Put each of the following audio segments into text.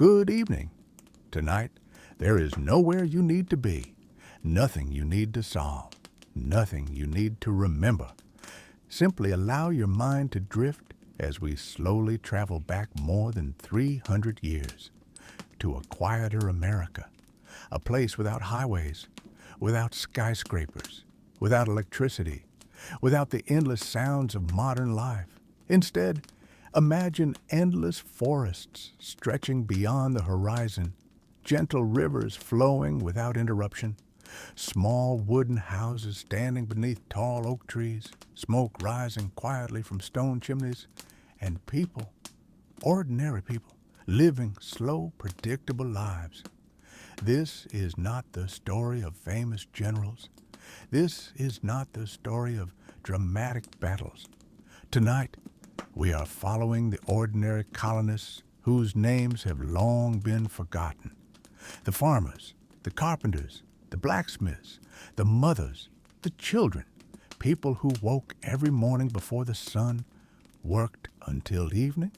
Good evening. Tonight, there is nowhere you need to be, nothing you need to solve, nothing you need to remember. Simply allow your mind to drift as we slowly travel back more than 300 years to a quieter America, a place without highways, without skyscrapers, without electricity, without the endless sounds of modern life. Instead, imagine endless forests stretching beyond the horizon, gentle rivers flowing without interruption, small wooden houses standing beneath tall oak trees, smoke rising quietly from stone chimneys, and people, ordinary people, living slow, predictable lives. This is not the story of famous generals. This is not the story of dramatic battles. Tonight, we are following the ordinary colonists whose names have long been forgotten. The farmers, the carpenters, the blacksmiths, the mothers, the children, people who woke every morning before the sun, worked until evening,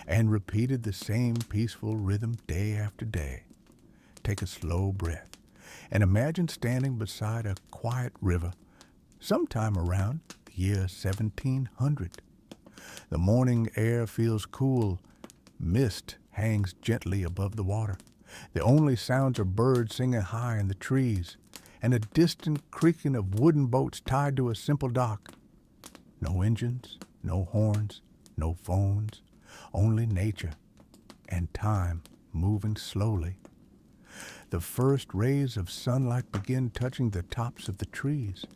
and repeated the same peaceful rhythm day after day. Take a slow breath and imagine standing beside a quiet river sometime around the year 1700. The morning air feels cool. Mist hangs gently above the water. The only sounds are birds singing high in the trees and a distant creaking of wooden boats tied to a simple dock. No engines, no horns, no phones, only nature and time moving slowly. The first rays of sunlight begin touching the tops of the trees.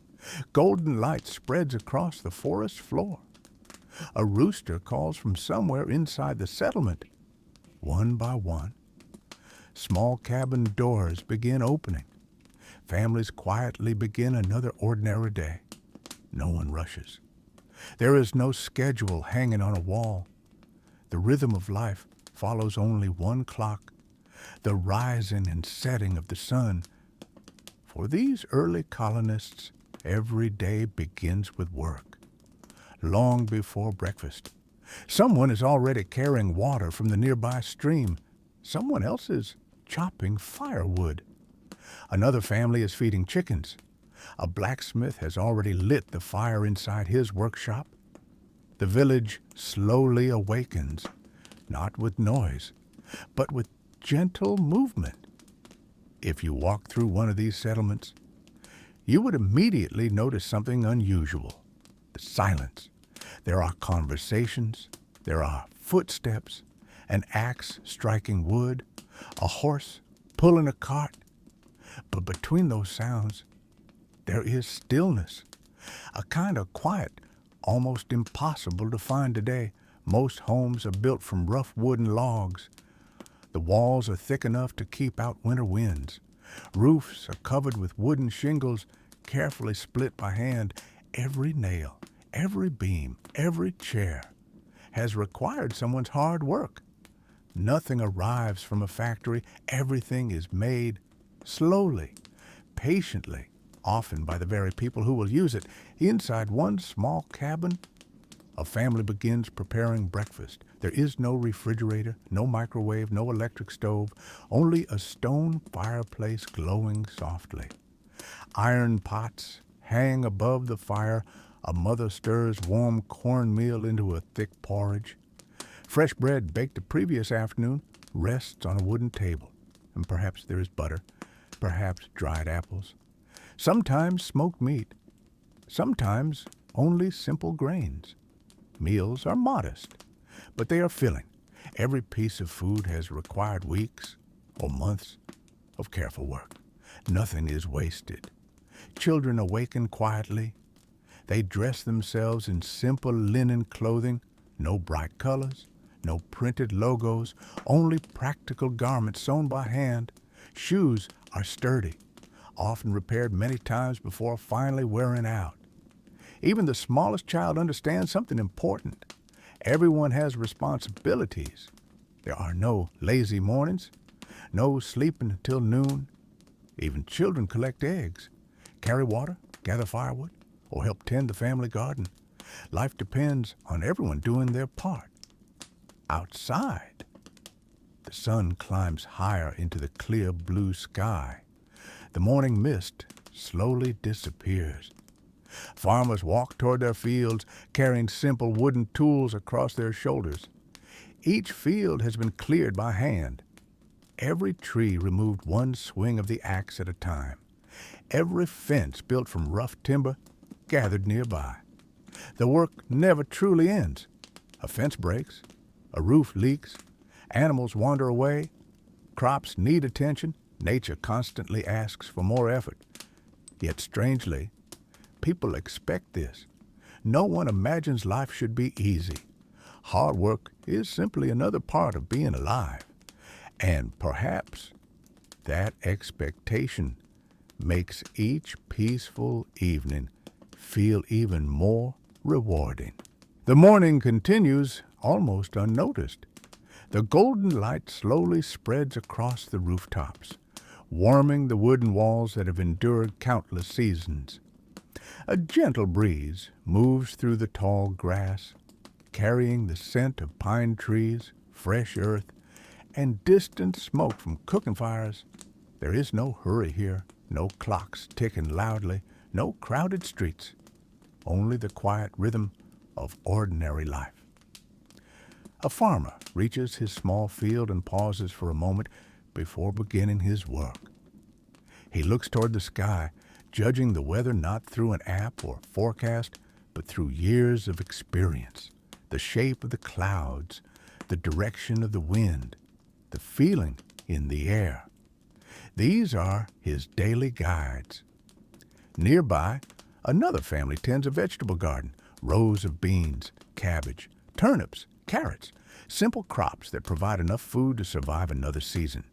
Golden light spreads across the forest floor. A rooster calls from somewhere inside the settlement. One by one, small cabin doors begin opening. Families quietly begin another ordinary day. No one rushes. There is no schedule hanging on a wall. The rhythm of life follows only one clock, the rising and setting of the sun. For these early colonists, every day begins with work. Long before breakfast, someone is already carrying water from the nearby stream. Someone else is chopping firewood. Another family is feeding chickens. A blacksmith has already lit the fire inside his workshop. The village slowly awakens, not with noise, but with gentle movement. If you walk through one of these settlements, you would immediately notice something unusual: the silence. There are conversations, there are footsteps, an axe striking wood, a horse pulling a cart. But between those sounds, there is stillness, a kind of quiet almost impossible to find today. Most homes are built from rough wooden logs. The walls are thick enough to keep out winter winds. Roofs are covered with wooden shingles, carefully split by hand. Every nail, every beam, every chair has required someone's hard work. Nothing arrives from a factory. Everything is made slowly, patiently, often by the very people who will use it. Inside one small cabin, a family begins preparing breakfast. There is no refrigerator, no microwave, no electric stove, only a stone fireplace glowing softly. Iron pots hang above the fire. A mother stirs warm cornmeal into a thick porridge. Fresh bread baked the previous afternoon rests on a wooden table, and perhaps there is butter, perhaps dried apples. Sometimes smoked meat, sometimes only simple grains. Meals are modest, but they are filling. Every piece of food has required weeks or months of careful work. Nothing is wasted. Children awaken quietly. They dress themselves in simple linen clothing, no bright colors, no printed logos, only practical garments sewn by hand. Shoes are sturdy, often repaired many times before finally wearing out. Even the smallest child understands something important. Everyone has responsibilities. There are no lazy mornings, no sleeping until noon. Even children collect eggs, carry water, gather firewood, or help tend the family garden. Life depends on everyone doing their part. Outside, the sun climbs higher into the clear blue sky, the morning mist slowly disappears. Farmers walk toward their fields, carrying simple wooden tools across their shoulders. Each field has been cleared by hand. Every tree removed one swing of the axe at a time. Every fence built from rough timber gathered nearby. The work never truly ends. A fence breaks, a roof leaks, animals wander away, crops need attention, nature constantly asks for more effort. Yet strangely, people expect this. No one imagines life should be easy. Hard work is simply another part of being alive. And perhaps that expectation makes each peaceful evening feel even more rewarding. The morning continues almost unnoticed. The golden light slowly spreads across the rooftops, warming the wooden walls that have endured countless seasons. A gentle breeze moves through the tall grass, carrying the scent of pine trees, fresh earth, and distant smoke from cooking fires. There is no hurry here, no clocks ticking loudly, no crowded streets, only the quiet rhythm of ordinary life. A farmer reaches his small field and pauses for a moment before beginning his work. He looks toward the sky, judging the weather not through an app or forecast, but through years of experience. The shape of the clouds, the direction of the wind, the feeling in the air. These are his daily guides. Nearby, another family tends a vegetable garden, rows of beans, cabbage, turnips, carrots, simple crops that provide enough food to survive another season.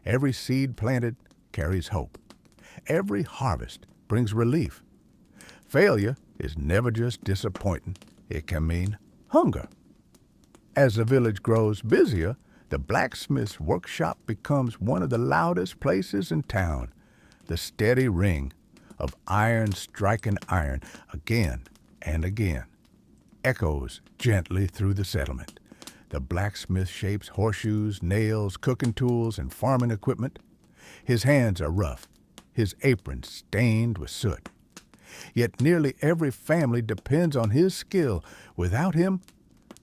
Every seed planted carries hope. Every harvest brings relief. Failure is never just disappointing. It can mean hunger. As the village grows busier, the blacksmith's workshop becomes one of the loudest places in town. The steady ring of iron striking iron again and again echoes gently through the settlement. The blacksmith shapes horseshoes, nails, cooking tools, and farming equipment. His hands are rough, his apron stained with soot. Yet nearly every family depends on his skill. Without him,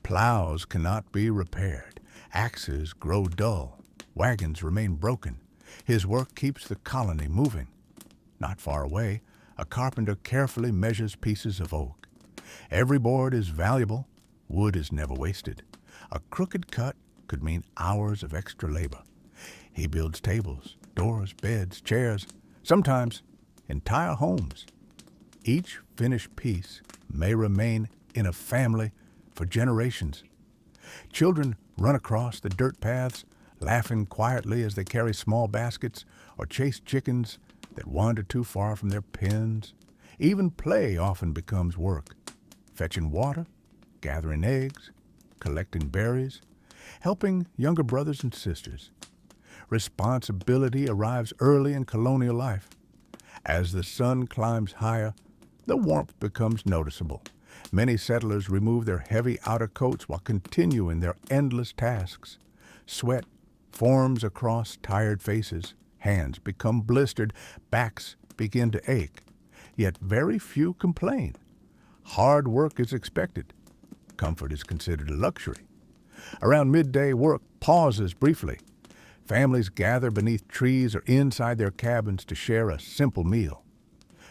plows cannot be repaired. Axes grow dull. Wagons remain broken. His work keeps the colony moving. Not far away, a carpenter carefully measures pieces of oak. Every board is valuable. Wood is never wasted. A crooked cut could mean hours of extra labor. He builds tables, doors, beds, chairs, sometimes entire homes. Each finished piece may remain in a family for generations. Children run across the dirt paths, laughing quietly as they carry small baskets or chase chickens that wander too far from their pens. Even play often becomes work. Fetching water, gathering eggs, collecting berries, helping younger brothers and sisters. Responsibility arrives early in colonial life. As the sun climbs higher, the warmth becomes noticeable. Many settlers remove their heavy outer coats while continuing their endless tasks. Sweat forms across tired faces. Hands become blistered. Backs begin to ache. Yet very few complain. Hard work is expected. Comfort is considered a luxury. Around midday, work pauses briefly. Families gather beneath trees or inside their cabins to share a simple meal.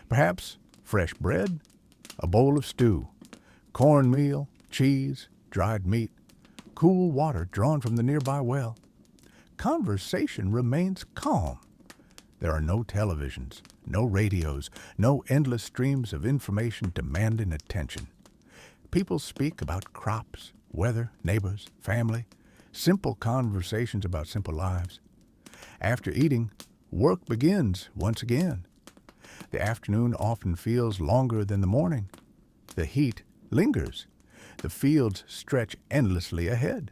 Perhaps fresh bread, a bowl of stew, cornmeal, cheese, dried meat, cool water drawn from the nearby well. Conversation remains calm. There are no televisions, no radios, no endless streams of information demanding attention. People speak about crops, weather, neighbors, family, simple conversations about simple lives. After eating, work begins once again. The afternoon often feels longer than the morning. The heat lingers. The fields stretch endlessly ahead.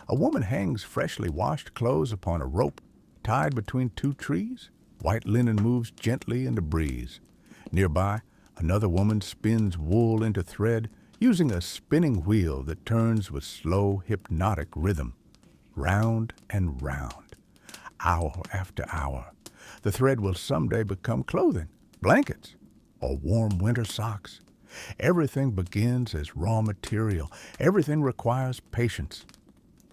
A woman hangs freshly washed clothes upon a rope tied between two trees. White linen moves gently in the breeze. Nearby, another woman spins wool into thread using a spinning wheel that turns with slow, hypnotic rhythm. round and round, hour after hour. The thread will someday become clothing, blankets, or warm winter socks. Everything begins as raw material. Everything requires patience.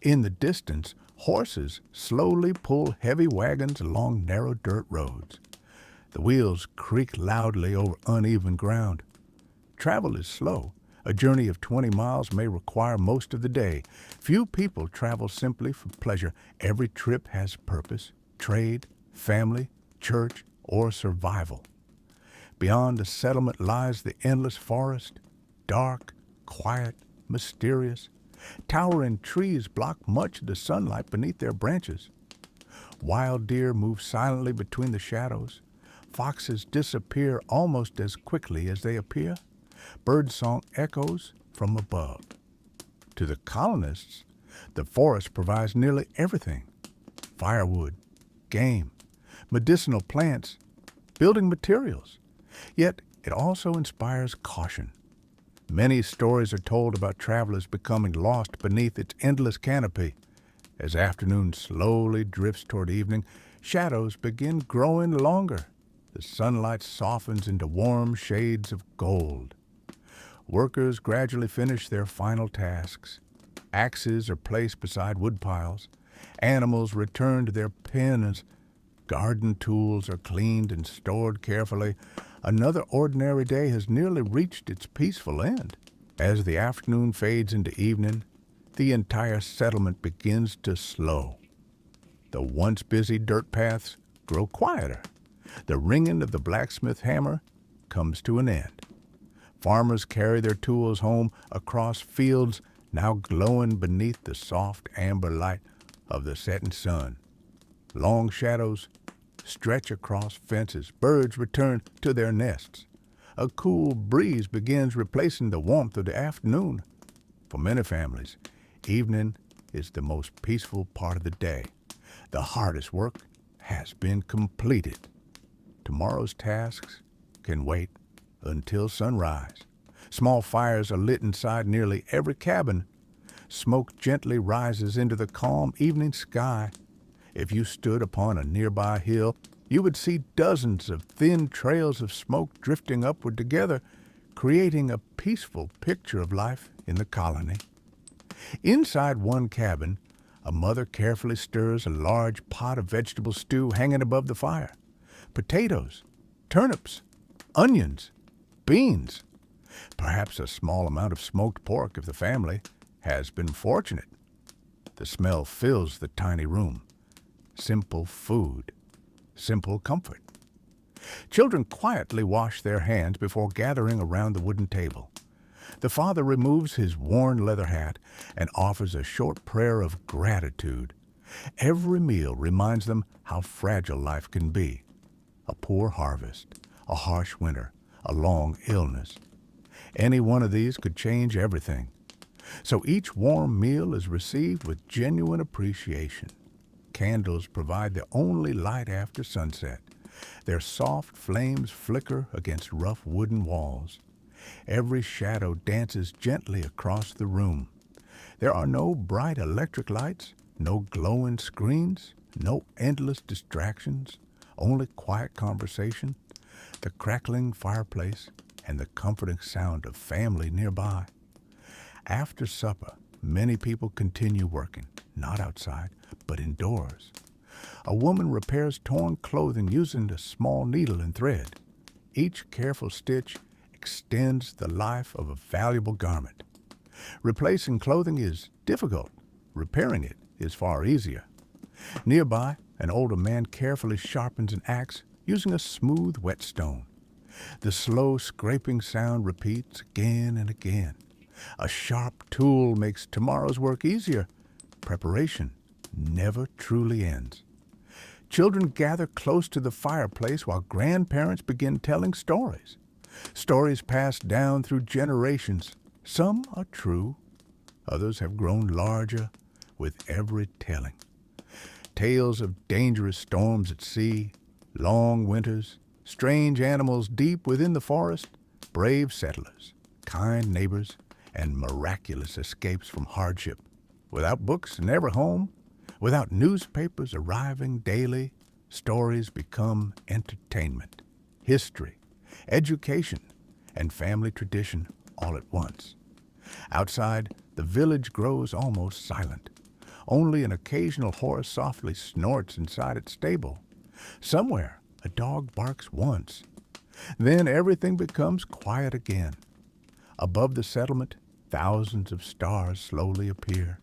In the distance, horses slowly pull heavy wagons along narrow dirt roads. The wheels creak loudly over uneven ground. Travel is slow. A journey of 20 miles may require most of the day. Few people travel simply for pleasure. Every trip has purpose, trade, family, church, or survival. Beyond the settlement lies the endless forest, dark, quiet, mysterious. Towering trees block much of the sunlight beneath their branches. Wild deer move silently between the shadows. Foxes disappear almost as quickly as they appear. Birdsong echoes from above. To the colonists, the forest provides nearly everything: firewood, game, medicinal plants, building materials. Yet it also inspires caution. Many stories are told about travelers becoming lost beneath its endless canopy. As afternoon slowly drifts toward evening, shadows begin growing longer. The sunlight softens into warm shades of gold. Workers gradually finish their final tasks. Axes are placed beside wood piles. Animals return to their pens. Garden tools are cleaned and stored carefully. Another ordinary day has nearly reached its peaceful end. As the afternoon fades into evening, the entire settlement begins to slow. The once busy dirt paths grow quieter. The ringing of the blacksmith hammer comes to an end. Farmers carry their tools home across fields now glowing beneath the soft amber light of the setting sun. Long shadows stretch across fences. Birds return to their nests. A cool breeze begins replacing the warmth of the afternoon. For many families, evening is the most peaceful part of the day. The hardest work has been completed. Tomorrow's tasks can wait until sunrise. Small fires are lit inside nearly every cabin. Smoke gently rises into the calm evening sky. If you stood upon a nearby hill, you would see dozens of thin trails of smoke drifting upward together, creating a peaceful picture of life in the colony. Inside one cabin, a mother carefully stirs a large pot of vegetable stew hanging above the fire. Potatoes, turnips, onions, beans, perhaps a small amount of smoked pork if the family has been fortunate. The smell fills the tiny room. Simple food, simple comfort. Children quietly wash their hands before gathering around the wooden table. The father removes his worn leather hat and offers a short prayer of gratitude. Every meal reminds them how fragile life can be. A poor harvest, a harsh winter, a long illness. Any one of these could change everything. So each warm meal is received with genuine appreciation. Candles provide the only light after sunset. Their soft flames flicker against rough wooden walls. Every shadow dances gently across the room. There are no bright electric lights, no glowing screens, no endless distractions, only quiet conversation, the crackling fireplace, and the comforting sound of family nearby. After supper, many people continue working, not outside, but indoors. A woman repairs torn clothing using a small needle and thread. Each careful stitch extends the life of a valuable garment. Replacing clothing is difficult. Repairing it is far easier. Nearby, an older man carefully sharpens an axe using a smooth whetstone. The slow scraping sound repeats again and again. A sharp tool makes tomorrow's work easier. Preparation never truly ends. Children gather close to the fireplace while grandparents begin telling stories. Stories passed down through generations. Some are true. Others have grown larger with every telling. Tales of dangerous storms at sea, long winters, strange animals deep within the forest, brave settlers, kind neighbors, and miraculous escapes from hardship. Without books and never home, Without newspapers arriving daily, stories become entertainment, history, education, and family tradition all at once. Outside, the village grows almost silent. Only an occasional horse softly snorts inside its stable. Somewhere, a dog barks once. Then everything becomes quiet again. Above the settlement, thousands of stars slowly appear.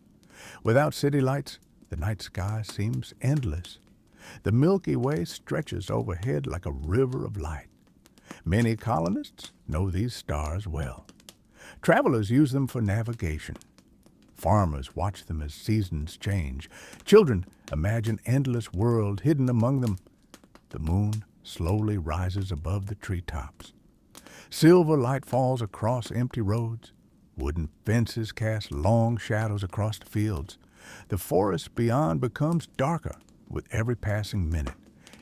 Without city lights, the night sky seems endless. The Milky Way stretches overhead like a river of light. Many colonists know these stars well. Travelers use them for navigation. Farmers watch them as seasons change. Children imagine endless world hidden among them. The moon slowly rises above the treetops. Silver light falls across empty roads. Wooden fences cast long shadows across the fields. The forest beyond becomes darker with every passing minute.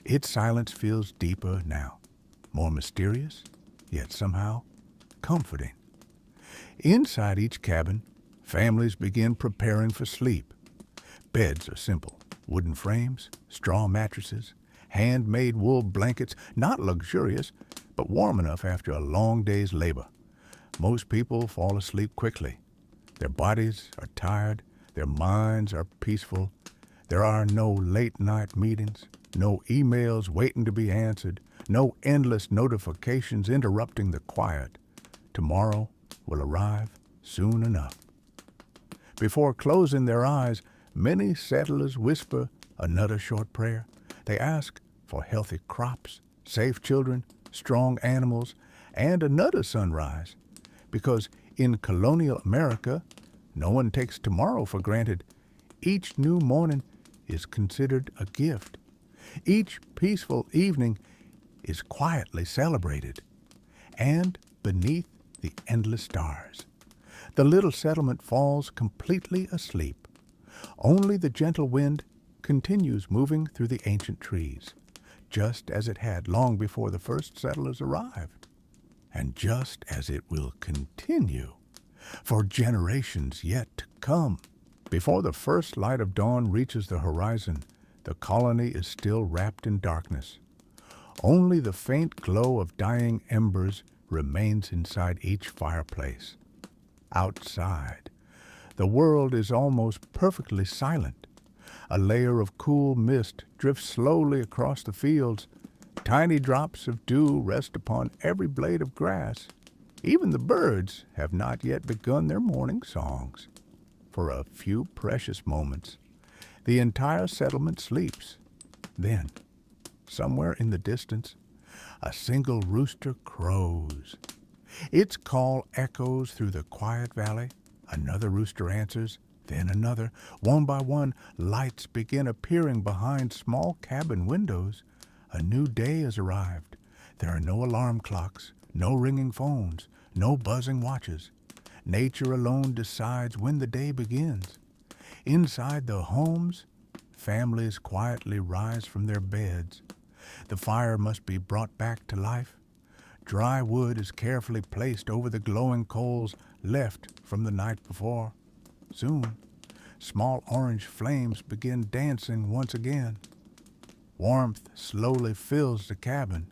Its silence feels deeper now, more mysterious, yet somehow comforting. Inside each cabin, families begin preparing for sleep. Beds are simple, wooden frames, straw mattresses, handmade wool blankets, not luxurious, but warm enough after a long day's labor. Most people fall asleep quickly. Their bodies are tired, their minds are peaceful. There are no late-night meetings, no emails waiting to be answered, no endless notifications interrupting the quiet. Tomorrow will arrive soon enough. Before closing their eyes, many settlers whisper another short prayer. They ask for healthy crops, safe children, strong animals, and another sunrise. Because in colonial America, no one takes tomorrow for granted. Each new morning is considered a gift. Each peaceful evening is quietly celebrated. And beneath the endless stars, the little settlement falls completely asleep. Only the gentle wind continues moving through the ancient trees, just as it had long before the first settlers arrived, and just as it will continue for generations yet to come. Before the first light of dawn reaches the horizon, the colony is still wrapped in darkness. Only the faint glow of dying embers remains inside each fireplace. Outside, the world is almost perfectly silent. A layer of cool mist drifts slowly across the fields. Tiny drops of dew rest upon every blade of grass. Even the birds have not yet begun their morning songs. For a few precious moments, the entire settlement sleeps. Then, somewhere in the distance, a single rooster crows. Its call echoes through the quiet valley. Another rooster answers, then another. One by one, lights begin appearing behind small cabin windows. A new day has arrived. There are no alarm clocks, no ringing phones, no buzzing watches. Nature alone decides when the day begins. Inside the homes, families quietly rise from their beds. The fire must be brought back to life. Dry wood is carefully placed over the glowing coals left from the night before. Soon, small orange flames begin dancing once again. Warmth slowly fills the cabin.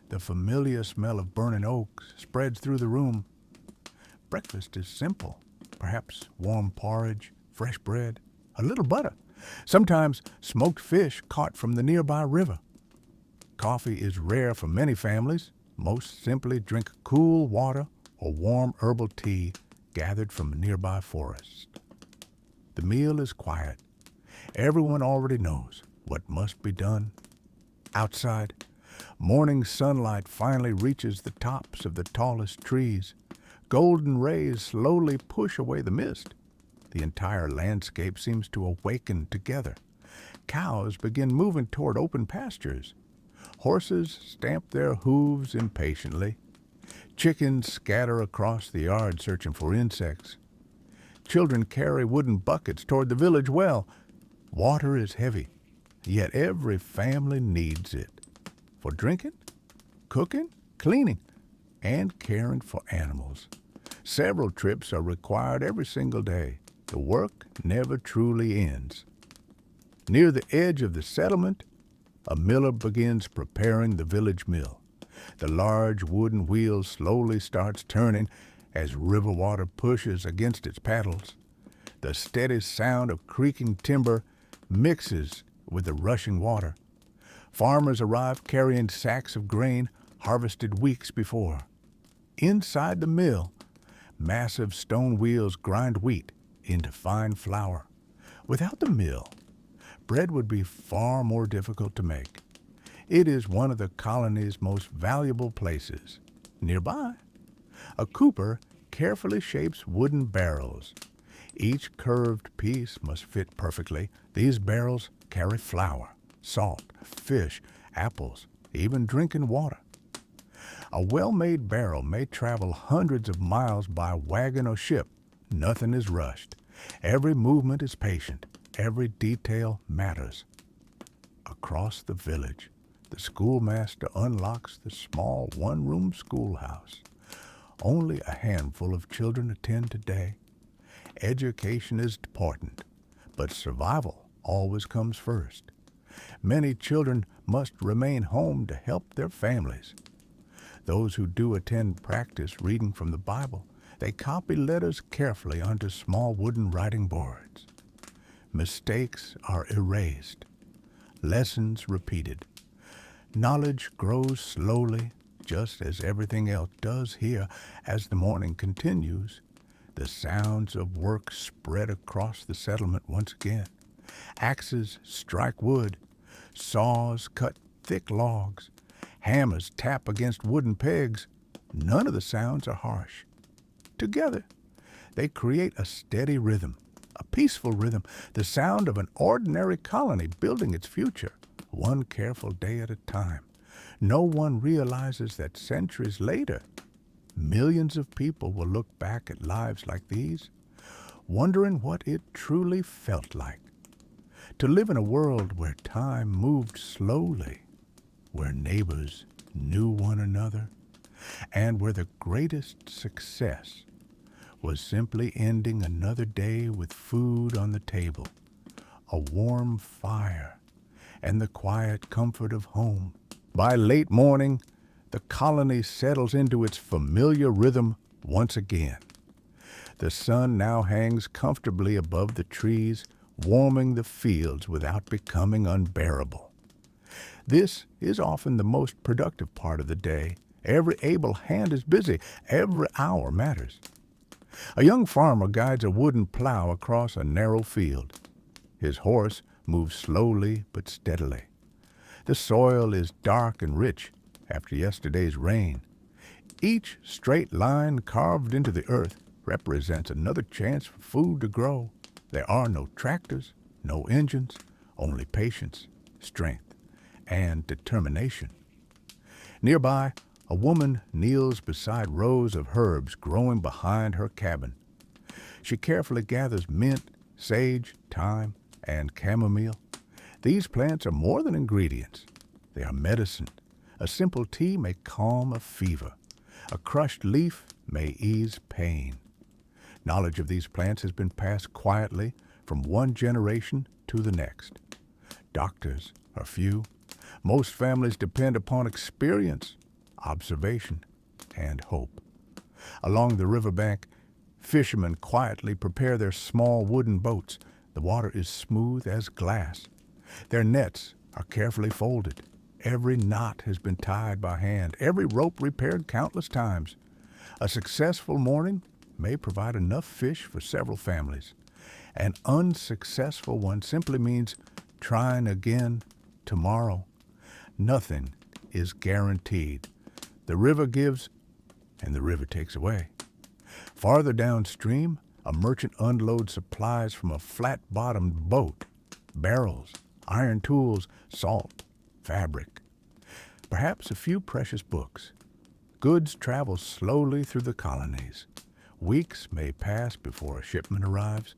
The familiar smell of burning oak spreads through the room. Breakfast is simple. Perhaps warm porridge, fresh bread, a little butter. Sometimes smoked fish caught from the nearby river. Coffee is rare for many families. Most simply drink cool water or warm herbal tea gathered from a nearby forest. The meal is quiet. Everyone already knows what must be done. Outside, morning sunlight finally reaches the tops of the tallest trees. Golden rays slowly push away the mist. The entire landscape seems to awaken together. Cows begin moving toward open pastures. Horses stamp their hooves impatiently. Chickens scatter across the yard searching for insects. Children carry wooden buckets toward the village well. Water is heavy, yet every family needs it. For drinking, cooking, cleaning, and caring for animals. Several trips are required every single day. The work never truly ends. Near the edge of the settlement, a miller begins preparing the village mill. The large wooden wheel slowly starts turning as river water pushes against its paddles. The steady sound of creaking timber mixes with the rushing water. Farmers arrive carrying sacks of grain harvested weeks before. Inside the mill, massive stone wheels grind wheat into fine flour. Without the mill, bread would be far more difficult to make. It is one of the colony's most valuable places. Nearby, a cooper carefully shapes wooden barrels. Each curved piece must fit perfectly. These barrels carry flour, salt, fish, apples, even drinking water. A well-made barrel may travel hundreds of miles by wagon or ship. Nothing is rushed. Every movement is patient. Every detail matters. Across the village, the schoolmaster unlocks the small one-room schoolhouse. Only a handful of children attend today. Education is important, but survival always comes first. Many children must remain home to help their families. Those who do attend practice reading from the Bible. They copy letters carefully onto small wooden writing boards. Mistakes are erased, lessons repeated. Knowledge grows slowly, just as everything else does here. As the morning continues, the sounds of work spread across the settlement once again. Axes strike wood, saws cut thick logs, hammers tap against wooden pegs. None of the sounds are harsh. Together, they create a steady rhythm, a peaceful rhythm, the sound of an ordinary colony building its future, one careful day at a time. No one realizes that centuries later, millions of people will look back at lives like these, wondering what it truly felt like to live in a world where time moved slowly, where neighbors knew one another, and where the greatest success was simply ending another day with food on the table, a warm fire, and the quiet comfort of home. By late morning, the colony settles into its familiar rhythm once again. The sun now hangs comfortably above the trees, warming the fields without becoming unbearable. This is often the most productive part of the day. Every able hand is busy. Every hour matters. A young farmer guides a wooden plow across a narrow field. His horse moves slowly but steadily. The soil is dark and rich after yesterday's rain. Each straight line carved into the earth represents another chance for food to grow. There are no tractors, no engines, only patience, strength, and determination. Nearby, a woman kneels beside rows of herbs growing behind her cabin. She carefully gathers mint, sage, thyme, and chamomile. These plants are more than ingredients. They are medicine. A simple tea may calm a fever. A crushed leaf may ease pain. Knowledge of these plants has been passed quietly from one generation to the next. Doctors are few. Most families depend upon experience, observation, and hope. Along the riverbank, fishermen quietly prepare their small wooden boats. The water is smooth as glass. Their nets are carefully folded. Every knot has been tied by hand, every rope repaired countless times. A successful morning may provide enough fish for several families. An unsuccessful one simply means trying again tomorrow. Nothing is guaranteed. The river gives, and the river takes away. Farther downstream, a merchant unloads supplies from a flat-bottomed boat, barrels, iron tools, salt, fabric, perhaps a few precious books. Goods travel slowly through the colonies. Weeks may pass before a shipment arrives.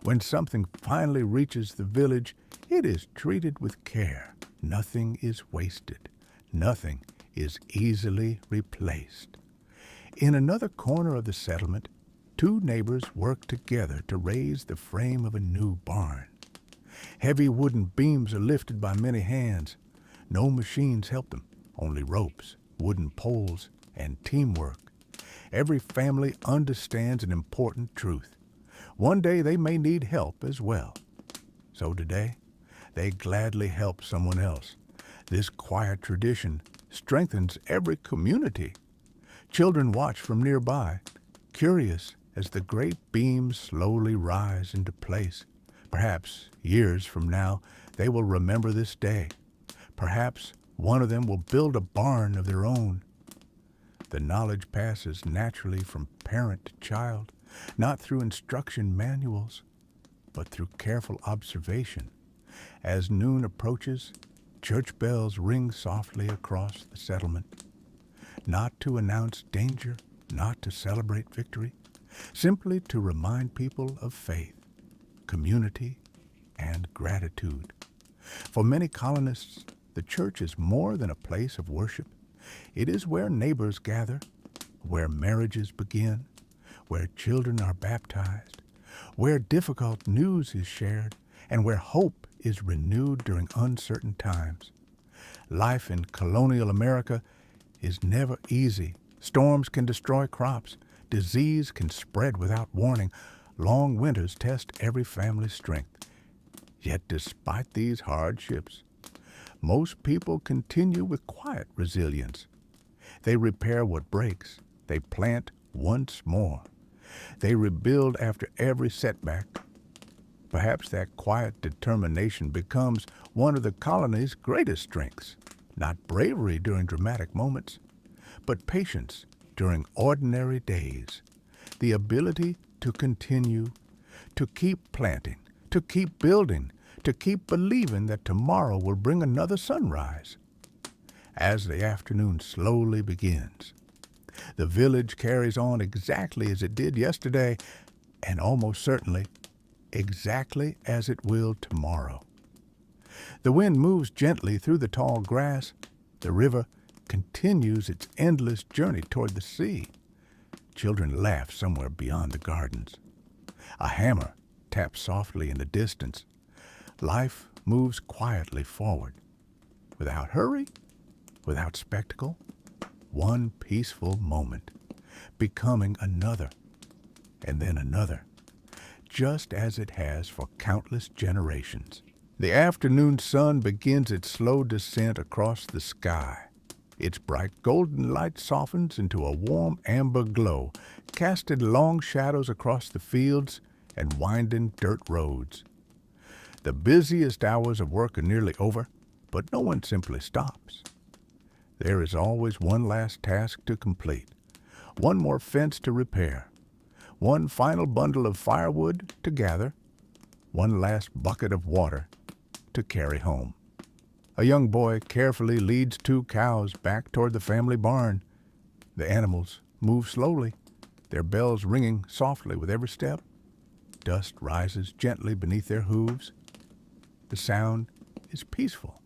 When something finally reaches the village, it is treated with care. Nothing is wasted. Nothing is easily replaced. In another corner of the settlement, two neighbors work together to raise the frame of a new barn. Heavy wooden beams are lifted by many hands. No machines help them, only ropes, wooden poles, and teamwork. Every family understands an important truth. One day they may need help as well. So today, they gladly help someone else. This quiet tradition strengthens every community. Children watch from nearby, curious as the great beams slowly rise into place. Perhaps years from now, they will remember this day. Perhaps one of them will build a barn of their own. The knowledge passes naturally from parent to child, not through instruction manuals, but through careful observation. As noon approaches, church bells ring softly across the settlement, not to announce danger, not to celebrate victory, simply to remind people of faith, community, and gratitude. For many colonists, the church is more than a place of worship. It is where neighbors gather, where marriages begin, where children are baptized, where difficult news is shared, and where hope is renewed during uncertain times. Life in colonial America is never easy. Storms can destroy crops. Disease can spread without warning. Long winters test every family's strength. Yet despite these hardships, most people continue with quiet resilience. They repair what breaks. They plant once more. They rebuild after every setback. Perhaps that quiet determination becomes one of the colony's greatest strengths. Not bravery during dramatic moments, but patience during ordinary days. The ability to continue, to keep planting, to keep building, to keep believing that tomorrow will bring another sunrise. As the afternoon slowly begins, the village carries on exactly as it did yesterday, and almost certainly exactly as it will tomorrow. The wind moves gently through the tall grass. The river continues its endless journey toward the sea. Children laugh somewhere beyond the gardens. A hammer taps softly in the distance. Life moves quietly forward, without hurry, without spectacle. One peaceful moment, becoming another, and then another, just as it has for countless generations. The afternoon sun begins its slow descent across the sky. Its bright golden light softens into a warm amber glow, casting long shadows across the fields and winding dirt roads. The busiest hours of work are nearly over, but no one simply stops. There is always one last task to complete, one more fence to repair, one final bundle of firewood to gather, one last bucket of water to carry home. A young boy carefully leads 2 cows back toward the family barn. The animals move slowly, their bells ringing softly with every step. Dust rises gently beneath their hooves. The sound is peaceful,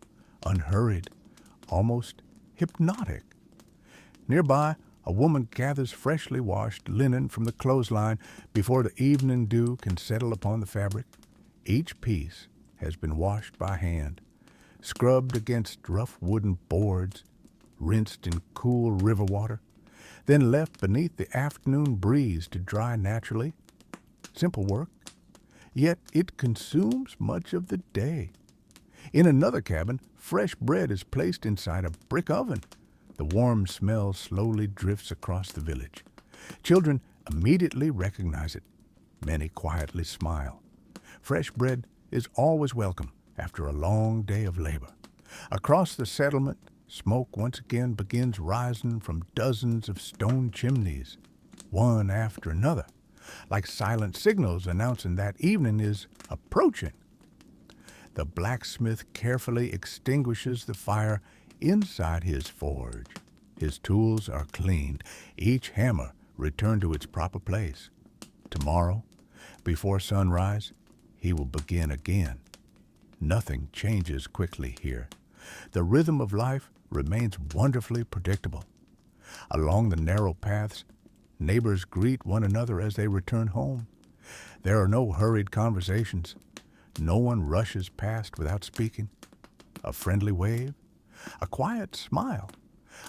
unhurried, almost hypnotic. Nearby, a woman gathers freshly washed linen from the clothesline before the evening dew can settle upon the fabric. Each piece has been washed by hand, scrubbed against rough wooden boards, rinsed in cool river water, then left beneath the afternoon breeze to dry naturally. Simple work, yet it consumes much of the day. In another cabin, fresh bread is placed inside a brick oven. The warm smell slowly drifts across the village. Children immediately recognize it. Many quietly smile. Fresh bread is always welcome after a long day of labor. Across the settlement, smoke once again begins rising from dozens of stone chimneys, one after another, like silent signals announcing that evening is approaching. The blacksmith carefully extinguishes the fire inside his forge. His tools are cleaned, each hammer returned to its proper place. Tomorrow, before sunrise, he will begin again. Nothing changes quickly here. The rhythm of life remains wonderfully predictable. Along the narrow paths, neighbors greet one another as they return home. There are no hurried conversations, No one rushes past without speaking. A friendly wave, a quiet smile,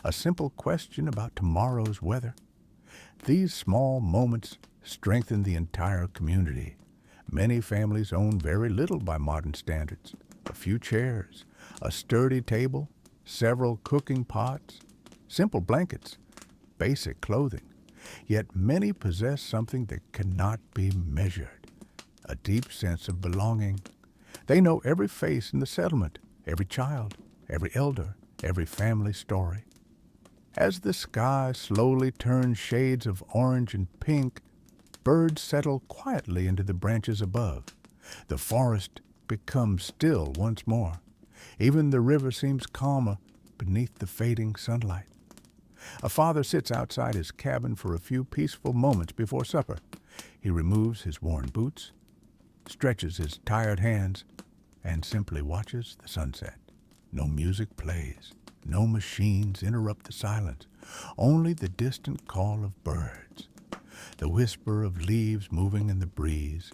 a simple question about tomorrow's weather. These small moments strengthen the entire community. Many families own very little by modern standards. A few chairs, a sturdy table, several cooking pots, simple blankets, basic clothing. Yet many possess something that cannot be measured, a deep sense of belonging. They know every face in the settlement, every child, every elder, every family story. As the sky slowly turns shades of orange and pink, birds settle quietly into the branches above. The forest becomes still once more. Even the river seems calmer beneath the fading sunlight. A father sits outside his cabin for a few peaceful moments before supper. He removes his worn boots, stretches his tired hands, and simply watches the sunset. No music plays. No machines interrupt the silence. Only the distant call of birds, the whisper of leaves moving in the breeze,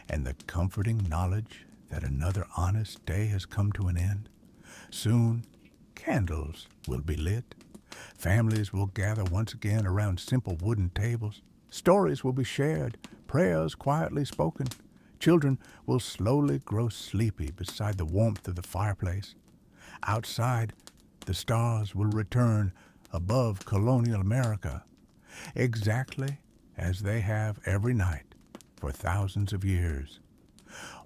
and the comforting knowledge that another honest day has come to an end. Soon, candles will be lit. Families will gather once again around simple wooden tables. Stories will be shared, prayers quietly spoken. Children will slowly grow sleepy beside the warmth of the fireplace. Outside, the stars will return above Colonial America, exactly as they have every night for thousands of years.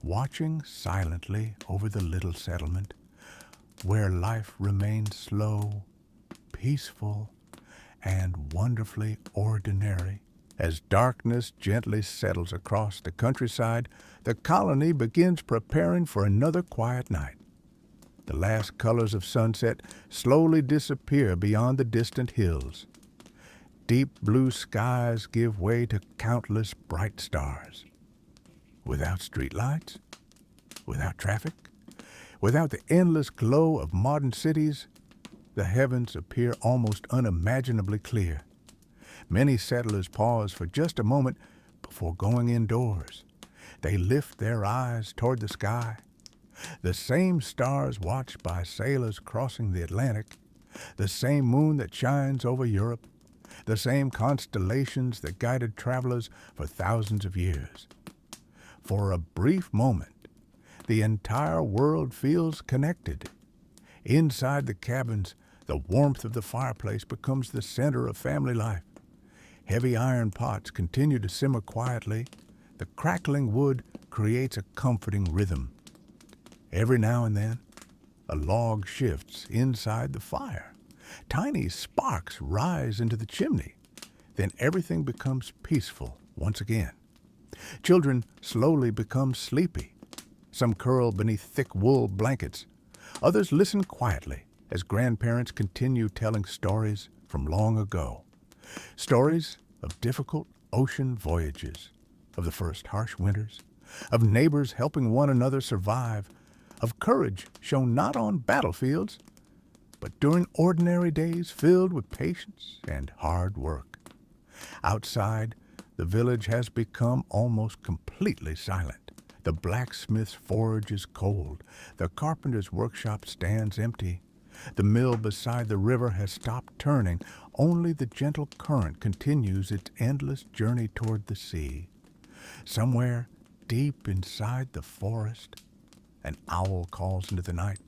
Watching silently over the little settlement, where life remains slow, peaceful, and wonderfully ordinary. As darkness gently settles across the countryside, the colony begins preparing for another quiet night. The last colors of sunset slowly disappear beyond the distant hills. Deep blue skies give way to countless bright stars. Without streetlights, without traffic, without the endless glow of modern cities, the heavens appear almost unimaginably clear. Many settlers pause for just a moment before going indoors. They lift their eyes toward the sky. The same stars watched by sailors crossing the Atlantic, the same moon that shines over Europe, the same constellations that guided travelers for thousands of years. For a brief moment, the entire world feels connected. Inside the cabins, the warmth of the fireplace becomes the center of family life. Heavy iron pots continue to simmer quietly. The crackling wood creates a comforting rhythm. Every now and then, a log shifts inside the fire. Tiny sparks rise into the chimney. Then everything becomes peaceful once again. Children slowly become sleepy. Some curl beneath thick wool blankets. Others listen quietly as grandparents continue telling stories from long ago. Stories of difficult ocean voyages, of the first harsh winters, of neighbors helping one another survive, of courage shown not on battlefields, but during ordinary days filled with patience and hard work. Outside, the village has become almost completely silent. The blacksmith's forge is cold. The carpenter's workshop stands empty. The mill beside the river has stopped turning. Only the gentle current continues its endless journey toward the sea. Somewhere deep inside the forest, an owl calls into the night.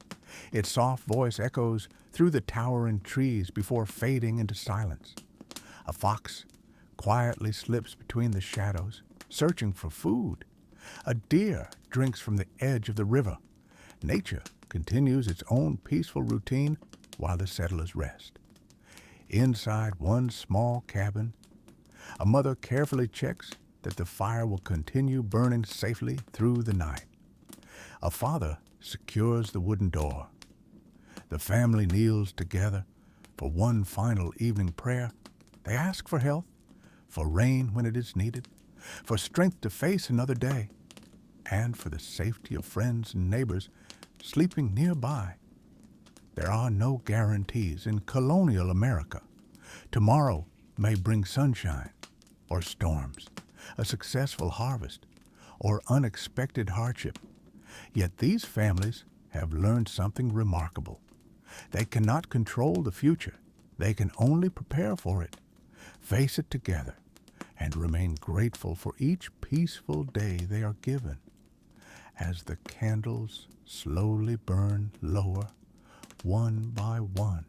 Its soft voice echoes through the towering trees before fading into silence. A fox quietly slips between the shadows, searching for food. A deer drinks from the edge of the river. Nature continues its own peaceful routine while the settlers rest. Inside one small cabin, a mother carefully checks that the fire will continue burning safely through the night. A father secures the wooden door. The family kneels together for one final evening prayer. They ask for health, for rain when it is needed, for strength to face another day, and for the safety of friends and neighbors sleeping nearby. There are no guarantees in colonial America. Tomorrow may bring sunshine or storms, a successful harvest or unexpected hardship. Yet these families have learned something remarkable. They cannot control the future. They can only prepare for it, face it together, and remain grateful for each peaceful day they are given. As the candles slowly burn lower, one by one,